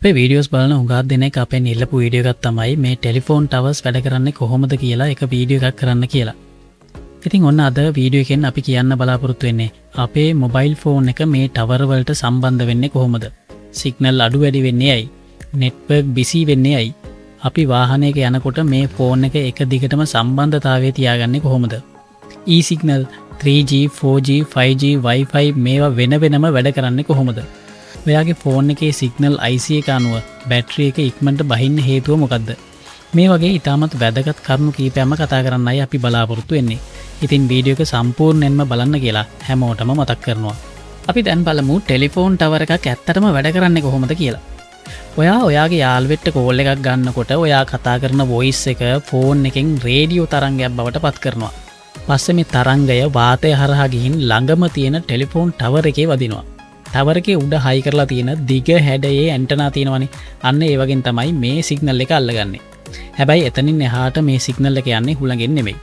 අපේ වීඩියෝස් බලන හුඟක් දෙනෙක් අපෙන් ඉල්ලපු වීඩියෝ එකක් තමයි මේ ටෙලිෆෝන් ටවර්ස් වැඩ කරන්නේ කොහොමද කියලා එක වීඩියෝ එකක් කරන්න කියලා. ඉතින් ඔන්න අද වීඩියෝ එකෙන් අපි කියන්න බලාපොරොත්තු වෙන්නේ අපේ මොබයිල් ෆෝන් එක මේ ටවර් වලට සම්බන්ධ වෙන්නේ කොහොමද? සිග්නල් අඩු වැඩි වෙන්නේ ඇයි? නෙට්වර්ක් බිසි වෙන්නේ ඇයි? අපි වාහනයක යනකොට මේ ෆෝන් එක එක දිගටම සම්බන්ධතාවය තියාගන්නේ කොහොමද? E-සිග්නල් 3G 4G 5G Wi-Fi මේවා වෙන වෙනම වැඩ කරන්නේ කොහොමද? ඔයාගේ ෆෝන් එකේ සිග්නල් IC එක අනුව බැටරි එක ඉක්මනට බහින්න හේතුව මොකද්ද? මේ වගේ ඉතාමත් වැදගත් කරුණු කීපයක්ම කතා කරන්නයි අපි බලාපොරොත්තු වෙන්නේ. ඉතින් වීඩියෝ එක සම්පූර්ණයෙන්ම බලන්න කියලා හැමෝටම මතක් කරනවා. අපි දැන් බලමු ටෙලිෆෝන් ටවර් එකක් ඇත්තටම වැඩ කරන්නේ කොහොමද කියලා. ඔයා ඔයාගේ යාළුවෙක්ට කෝල් එකක් ගන්නකොට ඔයා කතා කරන වොයිස් එක ෆෝන් එකෙන් රේඩියෝ තරංගයක් බවට පත් කරනවා. පස්සේ මේ තරංගය වාතය හරහා ගිහින් ළඟම තියෙන ටෙලිෆෝන් ටවර් එකේ වදිනවා. ටවර් එකේ උඩ හයි කරලා තියෙන දිග හැඩයේ ඇන්ටනා තියෙනවනේ. අන්න ඒ වගේ තමයි මේ සිග්නල් එක අල්ලගන්නේ. හැබැයි එතනින් එහාට මේ සිග්නල් එක යන්නේ හුළඟෙන් නෙමෙයි.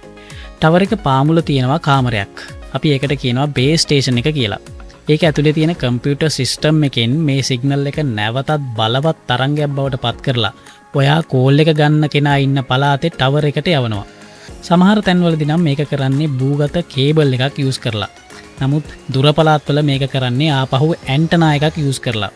ටවර් එක පාමුල තියෙනවා කාමරයක්. අපි ඒකට කියනවා බේස් ස්ටේෂන් එක කියලා. ඒක ඇතුලේ තියෙන කම්පියුටර් සිස්ටම් එකෙන් මේ සිග්නල් එක නැවතත් බලවත් තරංගයක් බවට පත් කරලා ඔයා කෝල් එක ගන්න කෙනා ඉන්න පළාතේ ටවර් එකට යවනවා. සමහර තැන්වලදී නම් මේක කරන්නේ භූගත කේබල් එකක් යූස් කරලා. නමුත් දුර පළාත්වල මේක කරන්නේ ආපහු ඇන්ටනා එකක් යූස් කරලා.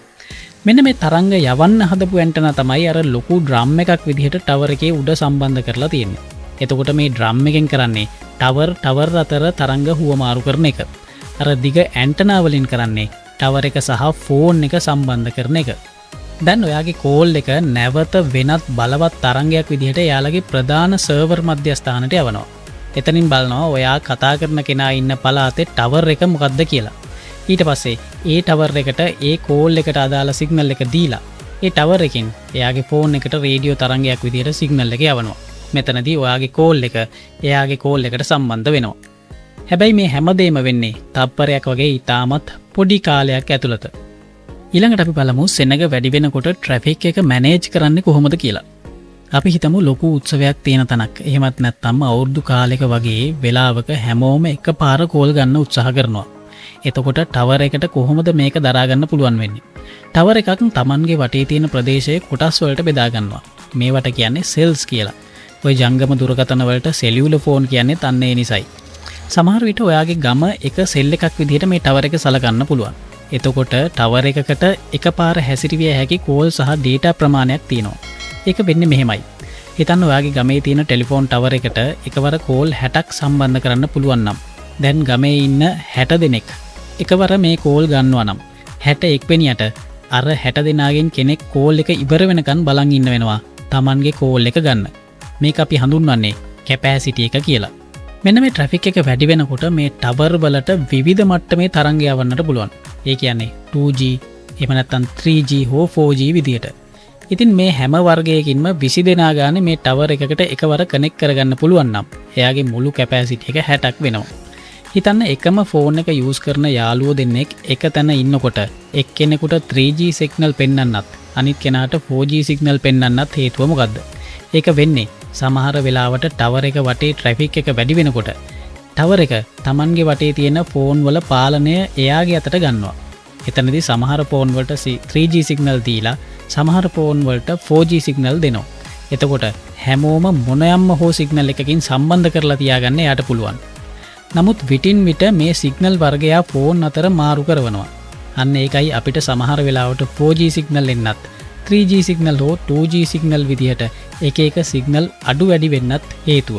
මෙන්න මේ තරංග යවන්න හදපු ඇන්ටනා තමයි අර ලොකු ඩ්‍රම් එකක් විදිහට ටවර් එකේ උඩ සම්බන්ධ කරලා තියෙන්නේ. එතකොට මේ ඩ්‍රම් එකෙන් කරන්නේ ටවර් අතර තරංග හුවමාරු කරන එක. අර දිග ඇන්ටනා වලින් කරන්නේ ටවර් එක සහ ෆෝන් එක සම්බන්ධ කරන එක. දැන් ඔයාගේ කෝල් එක නැවත වෙනත් බලවත් තරංගයක් විදිහට එයාලගේ ප්‍රධාන සර්වර් මධ්‍යස්ථානට යවනවා. එතනින් බලනවා ඔයා කතා කරන කෙනා ඉන්න පළාතේ ටවර් එක මොකක්ද කියලා. ඊට පස්සේ ඒ ටවර් එකට ඒ කෝල් එකට අදාළ සිග්නල් එක දීලා ඒ ටවර් එකෙන් එයාගේ ෆෝන් එකට රේඩියෝ තරංගයක් විදිහට සිග්නල් එක යවනවා. මෙතනදී ඔයාගේ කෝල් එක එයාගේ කෝල් එකට සම්බන්ධ වෙනවා. හැබැයි මේ හැමදේම වෙන්නේ තප්පරයක් වගේ ඉතාමත් පොඩි කාලයක් ඇතුළත. ඊළඟට අපි බලමු සෙනග වැඩි වෙනකොට ට්‍රැෆික් එක මැනේජ් කරන්නේ කොහොමද කියලා. අපි හිතමු ලොකු උත්සවයක් තියෙන තැනක්. එහෙමත් නැත්නම් අවුරුදු කාලයක වගේ වෙලාවක හැමෝම එකපාර කෝල් ගන්න උත්සාහ කරනවා. එතකොට ටවර් එකට කොහොමද මේක දරා ගන්න පුළුවන් වෙන්නේ? ටවර් එකක් Tamanගේ වටේ තියෙන ප්‍රදේශයේ කොටස් වලට බෙදා ගන්නවා. මේවට කියන්නේ සෙල්ස් කියලා. ඔය ජංගම දුරකථන වලට සෙලියුලර් ෆෝන් කියන්නේ අන්න ඒ නිසයි. සමහර විට ඔයාගේ ගම එක සෙල් එකක් විදිහට මේ ටවර් එක සලකන්න පුළුවන්. එතකොට ටවර් එකකට එකපාර හැසිරවිය හැකි කෝල් සහ ඩේටා ප්‍රමාණයක් තියෙනවා. ඒක වෙන්නේ මෙහෙමයි. හිතන්න ඔයාගේ ගමේ තියෙන ටෙලිෆෝන් ටවර් එකට එකවර කෝල් 60ක් සම්බන්ධ කරන්න පුළුවන් නම් දැන් ගමේ ඉන්න 60 දෙනෙක් එකවර මේ කෝල් ගන්නවා නම් 61 වෙනියට අර 60 දෙනාගෙන් කෙනෙක් කෝල් එක ඉවර වෙනකන් බලන් ඉන්න වෙනවා Tamanගේ කෝල් එක ගන්න. මේක අපි හඳුන්වන්නේ කැපැසිටි එක කියලා. මෙන්න මේ ට්‍රැෆික් එක වැඩි වෙනකොට මේ ටවර් වලට විවිධ මට්ටමේ තරංග යවන්නට පුළුවන්. ඒ කියන්නේ 2G එහෙම නැත්නම් 3G හෝ 4G විදියට. ඉතින් මේ හැම වර්ගයකින්ම 20 දෙනා ගානේ මේ ටවර් එකකට එකවර කනෙක්ට් කරගන්න පුළුවන් නම් එයාගේ මුළු කැපැසිටි එක 60ක් වෙනවා. හිතන්න එකම ෆෝන් එක යූස් කරන යාළුවෝ දෙන්නෙක් එක තැන ඉන්නකොට එක්කෙනෙකුට 3G සිග්නල් පෙන්වන්නත් අනිත් කෙනාට 4G සිග්නල් පෙන්වන්නත් හේතුව මොකද්ද? ඒක වෙන්නේ සමහර වෙලාවට ටවර් එක වටේ ට්‍රැෆික් එක වැඩි වෙනකොට ටවර් එක Tamanගේ වටේ තියෙන ෆෝන් වල පාලනය එයාගේ අතට ගන්නවා. එතනදී සමහර ෆෝන් වලට 3G සිග්නල් දීලා සමහර ෆෝන් වලට 4G සිග්නල් දෙනවා. එතකොට හැමෝම මොනයම්ම හෝ සිග්නල් එකකින් සම්බන්ධ කරලා තියාගන්න යාට පුළුවන්. නමුත් විටින් විට මේ සිග්නල් වර්ගය ෆෝන් අතර මාරු කරනවා. අන්න ඒකයි අපිට සමහර වෙලාවට 4G සිග්නල් එන්නත් 3G සිග්නල් හෝ 2G සිග්නල් විදිහට එක එක සිග්නල් අඩු වැඩි වෙන්නත් හේතුව.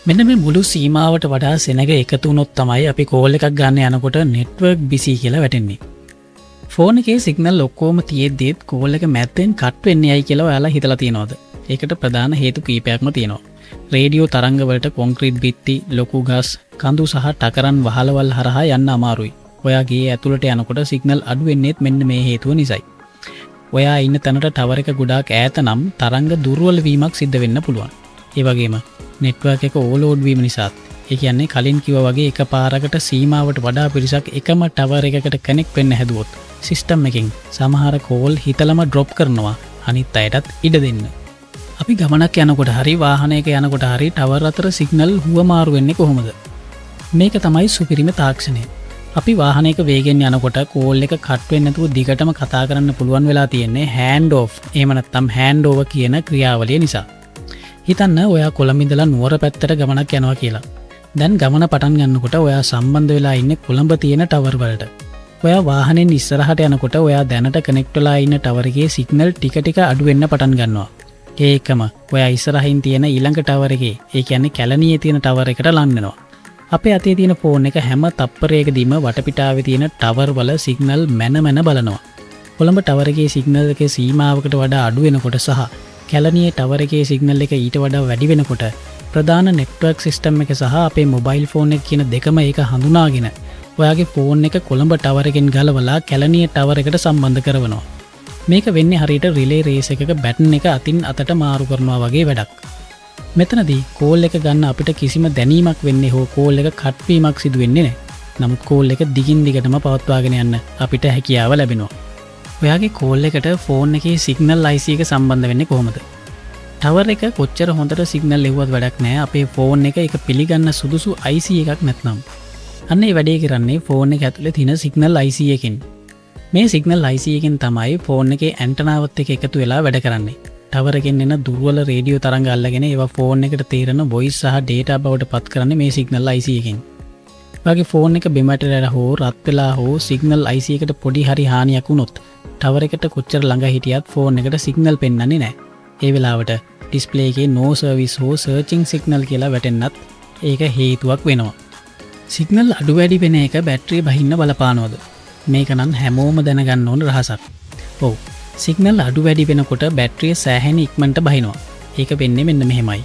මෙන්න මේ මුළු සීමාවට වඩා සෙනග එකතු වුණොත් තමයි අපි කෝල් එකක් ගන්න යනකොට නෙට්වර්ක් බිසි කියලා වැටෙන්නේ. ෆෝන් එකේ සිග්නල් ඔක්කොම තියෙද්දිත් කෝල් එක මැද්දෙන් කට් වෙන්නේ ඇයි කියලා ඔයාලා හිතලා තියෙනවද? ඒකට ප්‍රධාන හේතු කීපයක්ම තියෙනවා. රේඩියෝ තරංග වලට කොන්ක්‍රීට් බිත්ති, ලොකු ගස්, කඳු සහ ටකරන් වහලවල් හරහා යන්න අමාරුයි. ඔයාගේ ඇතුළට යනකොට සිග්නල් අඩු වෙන්නේත් මෙන්න මේ හේතුව නිසායි. ඔයා ඉන්න තැනට ටවර් එක ගොඩාක් ඈත නම් තරංග දුර්වල වීමක් සිද්ධ වෙන්න පුළුවන්. ඒ වගේම නෙට්වර්ක් එක ඕවර්ලෝඩ් වීම නිසාත් ඒ කියන්නේ කලින් කිව්වා වගේ එකපාරකට සීමාවට වඩා පිරිසක් එකම ටවර් එකකට කනෙක්ට් වෙන්න හැදුවොත් සිස්ටම් එකෙන් සමහර කෝල් හිතලම ඩ්‍රොප් කරනවා අනිත් අයටත් ඉඩ දෙන්න. අපි ගමනක් යනකොට හරි වාහනයක යනකොට හරි ටවර් අතර සිග්නල් හුවමාරු වෙන්නේ කොහොමද? මේක තමයි සුපිරිම තාක්ෂණය. අපි වාහනයක වේගෙන් යනකොට කෝල් එක කට් වෙන්නේ නැතුව දිගටම කතා කරන්න පුළුවන් වෙලා තියෙන්නේ හෑන්ඩ් ඔෆ් එහෙම නැත්නම් හෑන්ඩ් ඕවර් කියන ක්‍රියාවලිය නිසා. හිතන්න ඔයා කොළඹ ඉඳලා නුවර පැත්තට ගමනක් යනවා කියලා. දැන් ගමන පටන් ගන්නකොට ඔයා සම්බන්ධ වෙලා ඉන්නේ කොළඹ තියෙන ටවර් වලට. ඔයා වාහනෙන් ඉස්සරහට යනකොට ඔයා දැනට කනෙක්ට් වෙලා ඉන්න ටවර් එකේ සිග්නල් ටික ටික අඩු වෙන්න පටන් ගන්නවා. ඒකම ඔයා ඉස්සරහින් තියෙන ඊළඟ ටවර් එකේ, ඒ කියන්නේ කැලණියේ තියෙන ටවර් එකට ලං වෙනවා. අපේ අතේ තියෙන ෆෝන් එක හැම තප්පරයකදීම වටපිටාවේ තියෙන ටවර් වල සිග්නල් මැන බලනවා. කොළඹ ටවර් එකේ සිග්නල් එකේ සීමාවකට වඩා අඩු වෙනකොට සහ කැලණියේ ටවර් එකේ සිග්නල් එක ඊට වඩා වැඩි වෙනකොට ප්‍රධාන නෙට්වර්ක් සිස්ටම් එක සහ අපේ මොබයිල් ෆෝන් එක කියන දෙකම ඒක හඳුනාගෙන ඔයාගේ ෆෝන් එක කොළඹ ටවර් එකෙන් ගලවලා කැලණියේ ටවර් එකට සම්බන්ධ කරනවා. මේක වෙන්නේ හරියට රිලේ රේස් එකක බැටන් එක අතින් අතට මාරු කරනවා වගේ වැඩක්. මෙතනදී කෝල් එක ගන්න අපිට කිසිම දැනීමක් වෙන්නේ හෝ කෝල් එක කට් වීමක් සිදු වෙන්නේ නැහැ. නමුත් කෝල් එක දිගින් දිගටම පවත්වාගෙන යන්න අපිට හැකියාව ලැබෙනවා. ඔයාගේ කෝල් එකට ෆෝන් එකේ සිග්නල් IC එක සම්බන්ධ වෙන්නේ කොහොමද? ටවර් එක කොච්චර හොඳට සිග්නල් ලැබුවත් වැඩක් නැහැ අපේ ෆෝන් එක පිළිගන්න සුදුසු IC එකක් නැත්නම්. අන්න ඒ වැඩේ කරන්නේ ෆෝන් එක ඇතුලේ තියෙන සිග්නල් IC එකකින්. මේ සිග්නල් IC එකෙන් තමයි ෆෝන් එකේ ඇන්ටනාවත් එක්ක එකතු වෙලා වැඩ කරන්නේ. ටවර් එකෙන් එන දුර්වල රේඩියෝ තරංග අල්ලගෙන ඒවා ෆෝන් එකට තේරෙන වොයිස් සහ ඩේටා බවට පත් කරන්නේ මේ සිග්නල් IC එකෙන්. ඔයාගේ ෆෝන් එක බිමට වැටලා හෝ රත් වෙලා හෝ සිග්නල් IC එකට පොඩි හරි හානියක් වුණොත් ටවර් එකට කොච්චර ළඟ හිටියත් ෆෝන් එකට සිග්නල් පෙන්වන්නේ නැහැ. ඒ වෙලාවට ඩිස්ප්ලේ එකේ no service හෝ searching signal කියලා වැටෙන්නත් ඒක හේතුවක් වෙනවා. සිග්නල් අඩු වැඩි වෙන එක බැටරිය බහින්න බලපානවද? මේක නම් හැමෝම දැනගන්න ඕන රහසක්. ඔව්. සිග්නල් අඩු වැඩි වෙනකොට බැටරිය සෑහෙන ඉක්මනට බහිනවා. ඒක වෙන්නේ මෙන්න මෙහෙමයි.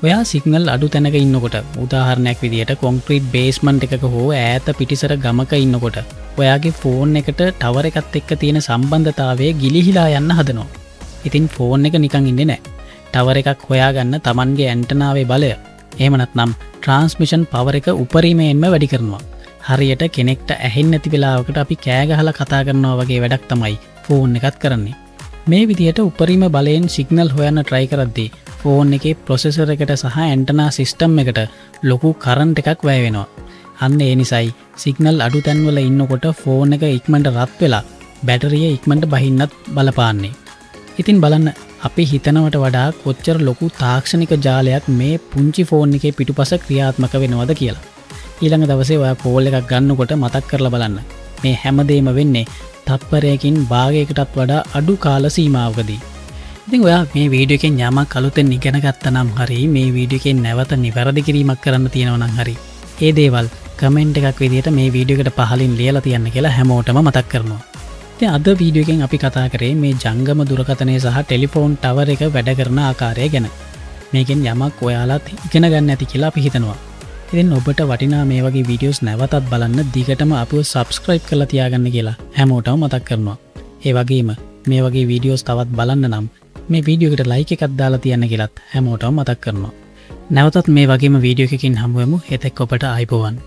ඔයා සිග්නල් අඩු තැනක ඉන්නකොට උදාහරණයක් විදියට කොන්ක්‍රීට් බේස්මන්ට් එකක හෝ ඈත පිටිසර ගමක ඉන්නකොට ඔයාගේ ෆෝන් එකට ටවර් එකත් එක්ක තියෙන සම්බන්ධතාවය ගිලිහිලා යන්න හදනවා. ඉතින් ෆෝන් එක නිකන් ඉන්නේ නැහැ. ටවර් එකක් හොයාගන්න Tamanගේ ඇන්ටනාවේ බලය එහෙම නැත්නම් ට්‍රාන්ස්මිෂන් පවර් එක උපරිමයෙන්ම වැඩි කරනවා. හරියට කෙනෙක්ට ඇහෙන්නේ නැති වෙලාවකට අපි කෑ ගහලා කතා කරනවා වගේ වැඩක් තමයි ෆෝන් එකත් කරන්නේ. මේ විදිහට උපරිම බලයෙන් සිග්නල් හොයන්න try කරද්දී ෆෝන් එකේ ප්‍රොසෙසර් එකට සහ ඇන්ටනා සිස්ටම් එකට ලොකු කරන්ට් එකක් වැය වෙනවා. අන්න ඒ නිසායි සිග්නල් අඩු තැන්වල ඉන්නකොට ෆෝන් එක ඉක්මනට රත් වෙලා බැටරිය ඉක්මනට බහින්නත් බලපාන්නේ. ඉතින් බලන්න අපි හිතනවට වඩා කොච්චර ලොකු තාක්ෂණික ජාලයක් මේ පුංචි ෆෝන් එකේ පිටුපස ක්‍රියාත්මක වෙනවද කියලා. ඊළඟ දවසේ ඔයා කෝල් එකක් ගන්නකොට මතක් කරලා බලන්න. මේ හැමදේම වෙන්නේ තත්පරයකින් භාගයකටත් වඩා අඩු කාල සීමාවකදී. ඉතින් ඔයා මේ වීඩියෝ එකෙන් යමක් අලුතෙන් ඉගෙන ගත්තා නම් හරි මේ වීඩියෝ එකෙන් නැවත නිවැරදි කිරීමක් කරන්න තියෙනවා නම් හරි ඒ දේවල් කමෙන්ට් එකක් විදිහට මේ වීඩියෝ එකට පහලින් ලියලා තියන්න කියලා හැමෝටම මතක් කරනවා. ඉතින් අද වීඩියෝ එකෙන් අපි කතා කරේ මේ ජංගම දුරකථනය සහ ටෙලිෆෝන් ටවර් එක වැඩ කරන ආකාරය ගැන. මේකෙන් යමක් ඔයාලත් ඉගෙන ගන්න ඇති කියලා අපි හිතනවා. ඉතින් ඔබට වටිනා මේ වගේ වීඩියෝස් නැවතත් බලන්න දිගටම අපිව subscribe කරලා තියාගන්න කියලා හැමෝටම මතක් කරනවා. ඒ වගේම මේ වගේ වීඩියෝස් තවත් බලන්න නම් මේ වීඩියෝ එකට like එකක් දාලා තියන්න කියලාත් හැමෝටම මතක් කරනවා. නැවතත් මේ වගේම වීඩියෝ එකකින් හමු වෙමු. එතෙක් ඔබට ආයුබෝවන්.